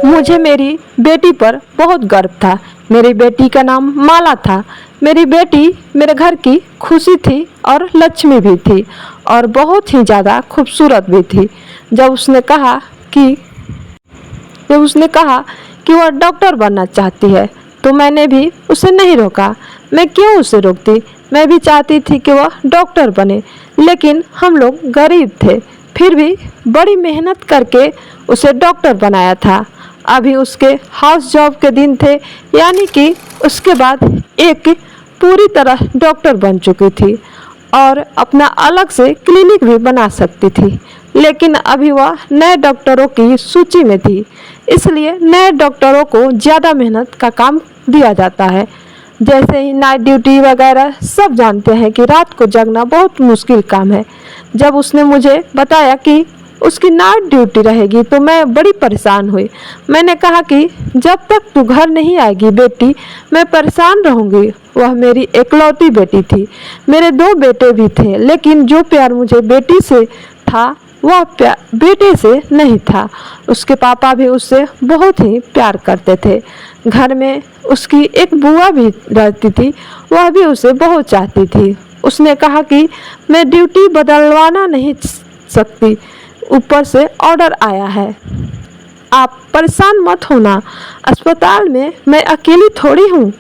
मुझे मेरी बेटी पर बहुत गर्व था। मेरी बेटी का नाम माला था। मेरी बेटी मेरे घर की खुशी थी और लक्ष्मी भी थी और बहुत ही ज़्यादा खूबसूरत भी थी। जब उसने कहा कि जब उसने कहा कि वह डॉक्टर बनना चाहती है तो मैंने भी उसे नहीं रोका। मैं क्यों उसे रोकती? मैं भी चाहती थी कि वह डॉक्टर बने, लेकिन हम लोग गरीब थे। फिर भी बड़ी मेहनत करके उसे डॉक्टर बनाया था। अभी उसके हाउस जॉब के दिन थे, यानी कि उसके बाद एक पूरी तरह डॉक्टर बन चुकी थी और अपना अलग से क्लिनिक भी बना सकती थी। लेकिन अभी वह नए डॉक्टरों की सूची में थी, इसलिए नए डॉक्टरों को ज़्यादा मेहनत का काम दिया जाता है। जैसे ही नाइट ड्यूटी वगैरह सब जानते हैं कि रात को जगना बहुत मुश्किल काम है। जब उसने मुझे बताया कि उसकी नाइट ड्यूटी रहेगी तो मैं बड़ी परेशान हुई। मैंने कहा कि जब तक तू घर नहीं आएगी बेटी, मैं परेशान रहूँगी। वह मेरी इकलौती बेटी थी। मेरे दो बेटे भी थे, लेकिन जो प्यार मुझे बेटी से था वह प्यार बेटे से नहीं था। उसके पापा भी उससे बहुत ही प्यार करते थे। घर में उसकी एक बुआ भी रहती थी, वह भी उसे बहुत चाहती थी। उसने कहा कि मैं ड्यूटी बदलवाना नहीं सकती, ऊपर से ऑर्डर आया है। आप परेशान मत होना, अस्पताल में मैं अकेली थोड़ी हूँ,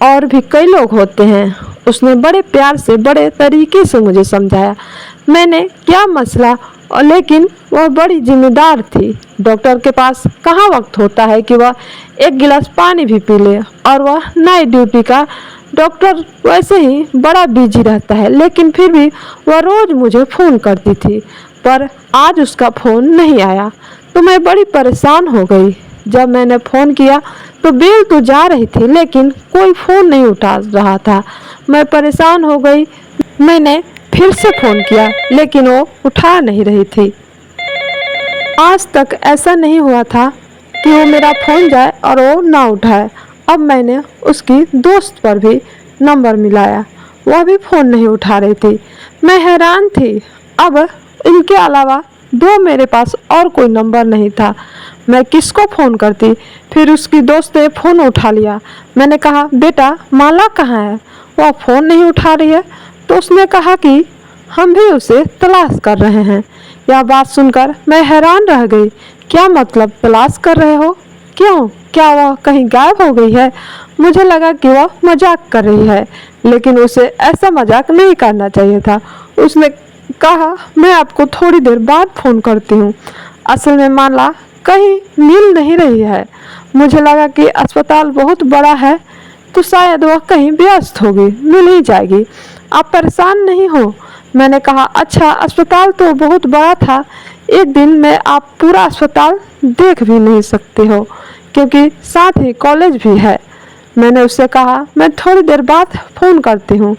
और भी कई लोग होते हैं। उसने बड़े प्यार से बड़े तरीके से मुझे समझाया। मैंने क्या मसला, और लेकिन वह बड़ी जिम्मेदार थी। डॉक्टर के पास कहाँ वक्त होता है कि वह एक गिलास पानी भी पी ले, और वह नाइट ड्यूटी का डॉक्टर वैसे ही बड़ा बिजी रहता है। लेकिन फिर भी वह रोज़ मुझे फ़ोन करती थी, पर आज उसका फ़ोन नहीं आया तो मैं बड़ी परेशान हो गई। जब मैंने फ़ोन किया तो बेल तो जा रही थी, लेकिन कोई फ़ोन नहीं उठा रहा था। मैं परेशान हो गई। मैंने फिर से फ़ोन किया, लेकिन वो उठा नहीं रही थी। आज तक ऐसा नहीं हुआ था कि वो मेरा फ़ोन जाए और वो ना उठाए। अब मैंने उसकी दोस्त पर भी नंबर मिलाया, वह भी फ़ोन नहीं उठा रही थी। मैं हैरान थी। अब इनके अलावा दो मेरे पास और कोई नंबर नहीं था। मैं किसको फ़ोन करती? फिर उसकी दोस्त ने फ़ोन उठा लिया। मैंने कहा, बेटा माला कहाँ है? वह फ़ोन नहीं उठा रही है। तो उसने कहा कि हम भी उसे तलाश कर रहे हैं। यह बात सुनकर मैं हैरान रह गई। क्या मतलब तलाश कर रहे हो? क्यों? क्या वह कहीं गायब हो गई है? मुझे लगा कि वह मजाक कर रही है, लेकिन उसे ऐसा मजाक नहीं करना चाहिए था। उसने कहा, मैं आपको थोड़ी देर बाद फ़ोन करती हूँ। असल में माला कहीं मिल नहीं रही है। मुझे लगा कि अस्पताल बहुत बड़ा है तो शायद वह कहीं व्यस्त होगी, मिल ही जाएगी। आप परेशान नहीं हो? मैंने कहा, अच्छा अस्पताल तो बहुत बड़ा था, एक दिन में आप पूरा अस्पताल देख भी नहीं सकते हो, क्योंकि साथ ही कॉलेज भी है। मैंने उससे कहा, मैं थोड़ी देर बाद फ़ोन करती हूँ।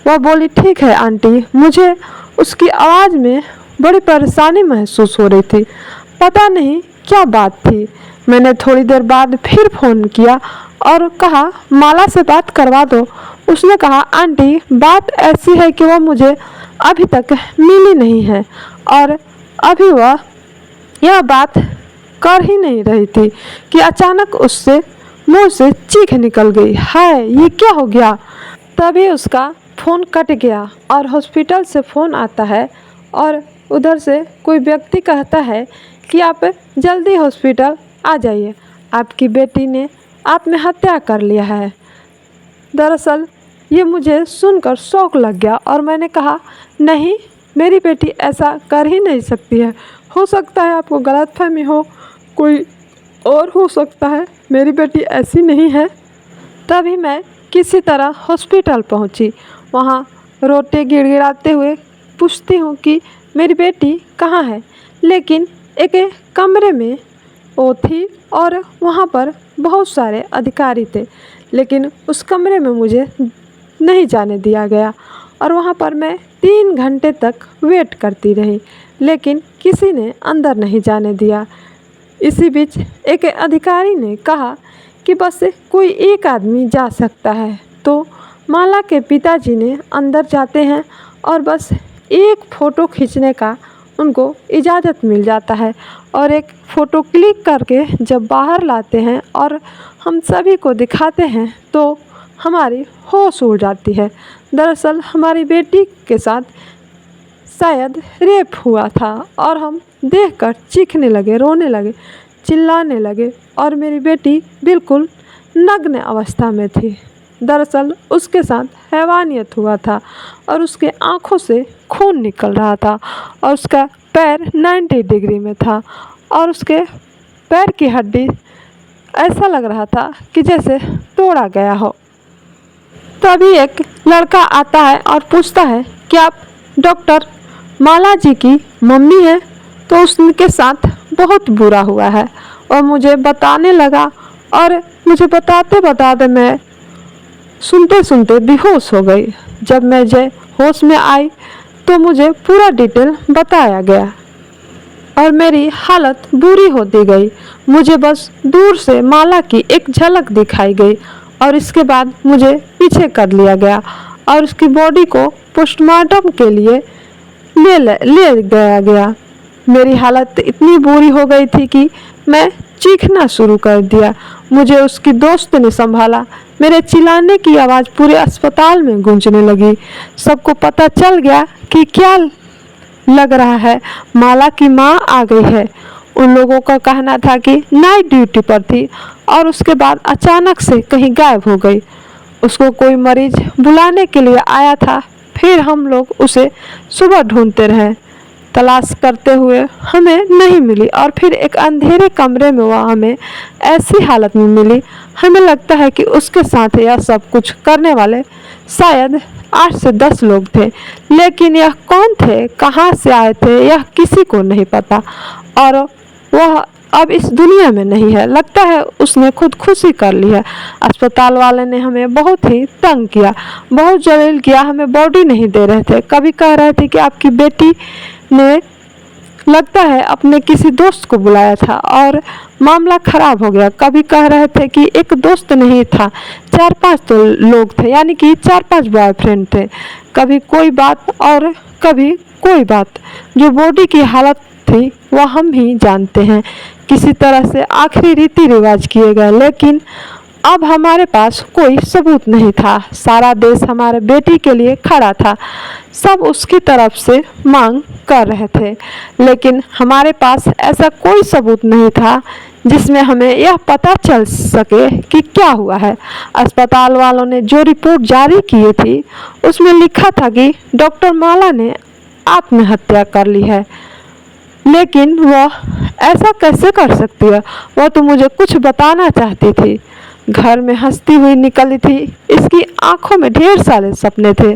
वह बोली, ठीक है आंटी। मुझे उसकी आवाज़ में बड़ी परेशानी महसूस हो रही थी। पता नहीं क्या बात थी। मैंने थोड़ी देर बाद फिर फ़ोन किया और कहा, माला से बात करवा दो। उसने कहा, आंटी बात ऐसी है कि वह मुझे अभी तक मिली नहीं है, और अभी वह यह बात कर ही नहीं रही थी कि अचानक उससे मुंह से चीख निकल गई। हाय, ये क्या हो गया? तभी उसका फ़ोन कट गया और हॉस्पिटल से फ़ोन आता है, और उधर से कोई व्यक्ति कहता है कि आप जल्दी हॉस्पिटल आ जाइए, आपकी बेटी ने आत्महत्या कर लिया है। दरअसल ये मुझे सुनकर शौक लग गया और मैंने कहा, नहीं, मेरी बेटी ऐसा कर ही नहीं सकती है। हो सकता है आपको गलतफहमी हो, कोई और हो सकता है, मेरी बेटी ऐसी नहीं है। तभी मैं किसी तरह हॉस्पिटल पहुंची। वहां रोते गिड़गिड़ाते हुए पूछती हूँ कि मेरी बेटी कहाँ है, लेकिन एक कमरे में वो थी और वहाँ पर बहुत सारे अधिकारी थे, लेकिन उस कमरे में मुझे नहीं जाने दिया गया और वहाँ पर मैं 3 घंटे तक वेट करती रही, लेकिन किसी ने अंदर नहीं जाने दिया। इसी बीच एक अधिकारी ने कहा कि बस कोई एक आदमी जा सकता है, तो माला के पिताजी ने अंदर जाते हैं और बस एक फ़ोटो खींचने का उनको इजाज़त मिल जाता है और एक फ़ोटो क्लिक करके जब बाहर लाते हैं और हम सभी को दिखाते हैं तो हमारी होश उड़ जाती है। दरअसल हमारी बेटी के साथ शायद रेप हुआ था और हम देखकर चीखने लगे, रोने लगे, चिल्लाने लगे और मेरी बेटी बिल्कुल नग्न अवस्था में थी। दरअसल उसके साथ हैवानियत हुआ था और उसके आँखों से खून निकल रहा था और उसका पैर 90 डिग्री में था और उसके पैर की हड्डी ऐसा लग रहा था कि जैसे तोड़ा गया हो। तभी एक लड़का आता है और पूछता है कि आप डॉक्टर माला जी की मम्मी है? तो उसके साथ बहुत बुरा हुआ है और मुझे बताने लगा और मुझे बताते बताते मैं सुनते सुनते बेहोश हो गई। जब मैं होश में आई तो मुझे पूरा डिटेल बताया गया और मेरी हालत बुरी होती गई। मुझे बस दूर से माला की एक झलक दिखाई गई और इसके बाद मुझे पीछे कर लिया गया और उसकी बॉडी को पोस्टमार्टम के लिए ले गया। मेरी हालत इतनी बुरी हो गई थी कि मैं चीखना शुरू कर दिया। मुझे उसकी दोस्त ने संभाला। मेरे चिल्लाने की आवाज़ पूरे अस्पताल में गूंजने लगी। सबको पता चल गया कि क्या लग रहा है, माला की माँ आ गई है। उन लोगों का कहना था कि नाइट ड्यूटी पर थी और उसके बाद अचानक से कहीं गायब हो गई। उसको कोई मरीज बुलाने के लिए आया था। फिर हम लोग उसे सुबह ढूंढते रहे, तलाश करते हुए हमें नहीं मिली और फिर एक अंधेरे कमरे में वह हमें ऐसी हालत में मिली। हमें लगता है कि उसके साथ यह सब कुछ करने वाले शायद 8 से 10 लोग थे, लेकिन यह कौन थे, कहाँ से आए थे, यह किसी को नहीं पता और वह अब इस दुनिया में नहीं है। लगता है उसने खुदकुशी कर ली है। अस्पताल वाले ने हमें बहुत ही तंग किया, बहुत जलील किया। हमें बॉडी नहीं दे रहे थे। कभी कह रहे थे कि आपकी बेटी ने लगता है अपने किसी दोस्त को बुलाया था और मामला खराब हो गया। कभी कह रहे थे कि एक दोस्त नहीं था, 4-5 तो लोग थे, यानी कि 4-5 बॉयफ्रेंड थे। कभी कोई बात और कभी कोई बात। जो बॉडी की हालत थी वह हम ही जानते हैं। किसी तरह से आखिरी रीति रिवाज किए गए, लेकिन अब हमारे पास कोई सबूत नहीं था। सारा देश हमारे बेटी के लिए खड़ा था। सब उसकी तरफ से मांग कर रहे थे, लेकिन हमारे पास ऐसा कोई सबूत नहीं था जिसमें हमें यह पता चल सके कि क्या हुआ है। अस्पताल वालों ने जो रिपोर्ट जारी की थी उसमें लिखा था कि डॉक्टर माला ने आत्महत्या कर ली है, लेकिन वह ऐसा कैसे कर सकती है? वह तो मुझे कुछ बताना चाहती थी। घर में हंसती हुई निकली थी। इसकी आंखों में ढेर सारे सपने थे।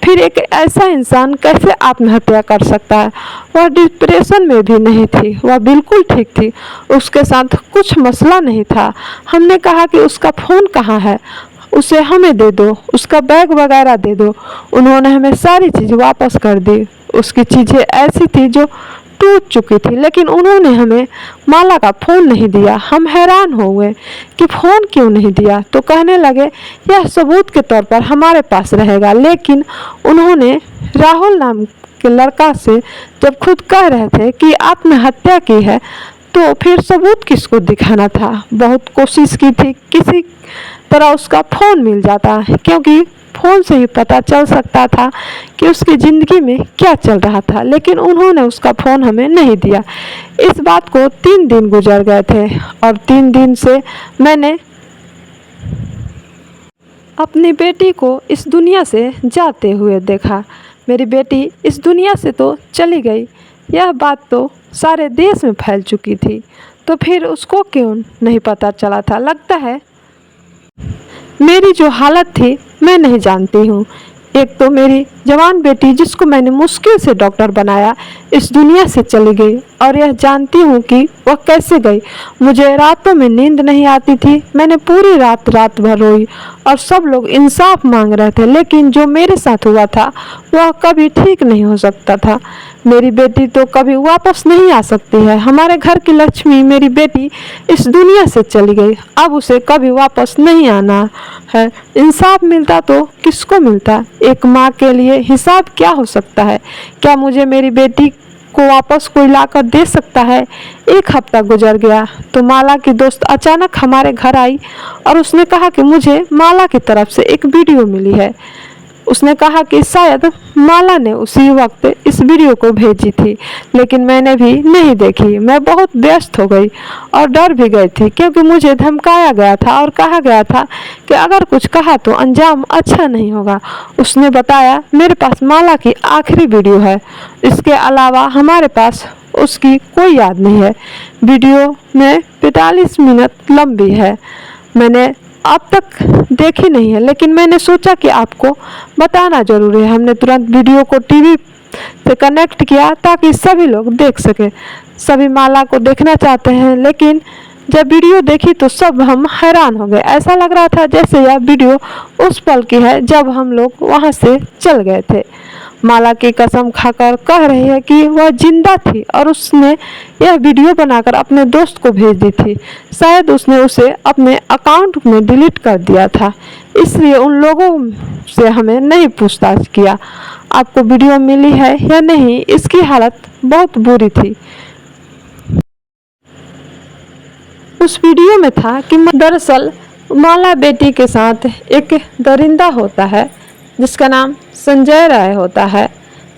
फिर एक ऐसा इंसान कैसे आत्महत्या कर सकता है? वह डिप्रेशन में भी नहीं थी, वह बिल्कुल ठीक थी। उसके साथ कुछ मसला नहीं था। हमने कहा कि उसका फ़ोन कहाँ है, उसे हमें दे दो, उसका बैग वगैरह दे दो। उन्होंने हमें सारी चीज़ वापस कर दी। उसकी चीज़ें ऐसी थी जो टूट चुकी थी, लेकिन उन्होंने हमें माला का फ़ोन नहीं दिया। हम हैरान हो गए कि फ़ोन क्यों नहीं दिया, तो कहने लगे यह सबूत के तौर पर हमारे पास रहेगा। लेकिन उन्होंने राहुल नाम के लड़का से जब खुद कह रहे थे कि आत्महत्या की है, तो फिर सबूत किसको दिखाना था? बहुत कोशिश की थी किसी तरह उसका फ़ोन मिल जाता, क्योंकि फ़ोन से ही पता चल सकता था कि उसकी ज़िंदगी में क्या चल रहा था, लेकिन उन्होंने उसका फ़ोन हमें नहीं दिया। इस बात को 3 दिन गुजर गए थे और 3 दिन से मैंने अपनी बेटी को इस दुनिया से जाते हुए देखा। मेरी बेटी इस दुनिया से तो चली गई, यह बात तो सारे देश में फैल चुकी थी, तो फिर उसको क्यों नहीं पता चला था? लगता है मेरी जो हालत थी मैं नहीं जानती हूँ। एक तो मेरी जवान बेटी, जिसको मैंने मुश्किल से डॉक्टर बनाया, इस दुनिया से चली गई और यह जानती हूँ कि वह कैसे गई। मुझे रातों में नींद नहीं आती थी। मैंने पूरी रात भर रोई और सब लोग इंसाफ मांग रहे थे, लेकिन जो मेरे साथ हुआ था वह कभी ठीक नहीं हो सकता था। मेरी बेटी तो कभी वापस नहीं आ सकती है। हमारे घर की लक्ष्मी, मेरी बेटी, इस दुनिया से चली गई। अब उसे कभी वापस नहीं आना है। इंसाफ मिलता तो किसको मिलता? एक माँ के लिए हिसाब क्या हो सकता है? क्या मुझे मेरी बेटी को वापस कोई लाकर दे सकता है। एक हफ्ता गुजर गया तो माला की दोस्त अचानक हमारे घर आई और उसने कहा कि मुझे माला की तरफ से एक वीडियो मिली है। उसने कहा कि शायद माला ने उसी वक्त इस वीडियो को भेजी थी, लेकिन मैंने भी नहीं देखी। मैं बहुत व्यस्त हो गई और डर भी गई थी, क्योंकि मुझे धमकाया गया था और कहा गया था कि अगर कुछ कहा तो अंजाम अच्छा नहीं होगा। उसने बताया मेरे पास माला की आखिरी वीडियो है, इसके अलावा हमारे पास उसकी कोई याद नहीं है। वीडियो में 45 मिनट लंबी है। मैंने अब तक देखी नहीं है, लेकिन मैंने सोचा कि आपको बताना जरूरी है। हमने तुरंत वीडियो को टीवी से कनेक्ट किया ताकि सभी लोग देख सकें। सभी माला को देखना चाहते हैं, लेकिन जब वीडियो देखी तो सब हम हैरान हो गए। ऐसा लग रहा था जैसे यह वीडियो उस पल की है जब हम लोग वहां से चल गए थे। माला की कसम खाकर कह रही है कि वह जिंदा थी और उसने यह वीडियो बनाकर अपने दोस्त को भेज दी थी। शायद उसने उसे अपने अकाउंट में डिलीट कर दिया था, इसलिए उन लोगों से हमें नहीं पूछताछ किया। आपको वीडियो मिली है या नहीं, इसकी हालत बहुत बुरी थी। उस वीडियो में था कि दरअसल माला बेटी के साथ एक दरिंदा होता है जिसका नाम संजय राय होता है।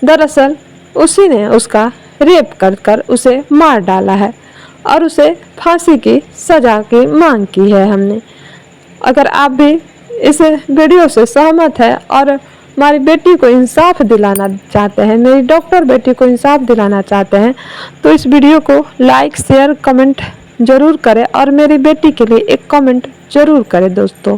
दरअसल उसी ने उसका रेप कर उसे मार डाला है और उसे फांसी की सज़ा की मांग की है हमने। अगर आप भी इस वीडियो से सहमत है और हमारी बेटी को इंसाफ दिलाना चाहते हैं, मेरी डॉक्टर बेटी को इंसाफ दिलाना चाहते हैं, तो इस वीडियो को लाइक शेयर कमेंट ज़रूर करें और मेरी बेटी के लिए एक कमेंट ज़रूर करें दोस्तों।